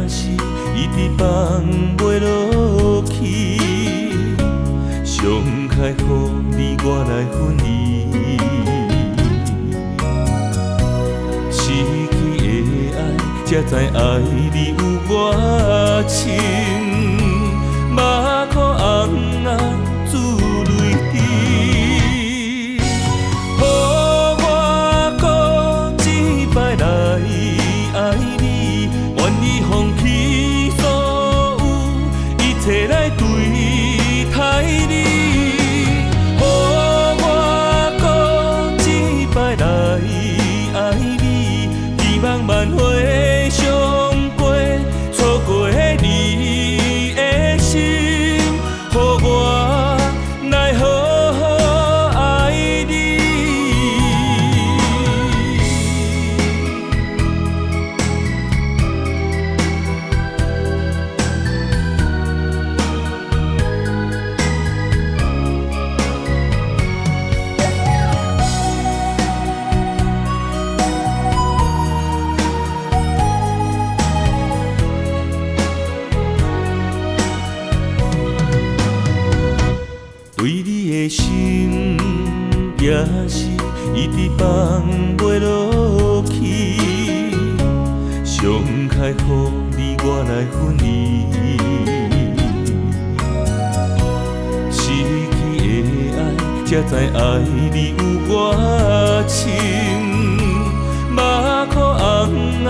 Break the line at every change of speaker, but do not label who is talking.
是一直放袂落去，伤害予你我来分离，失去的爱，才知爱你有偌深，目眶红啊珠泪滴，予我搁一摆来爱你，愿意放弃所有一切来对待你，予我搁一摆来爱你，希望万回相陪，错过你的心，予我来好好爱你。对你的心也是一直放袂落去，伤害予你我来分离，失去的爱，才知爱你有偌深，目眶红啊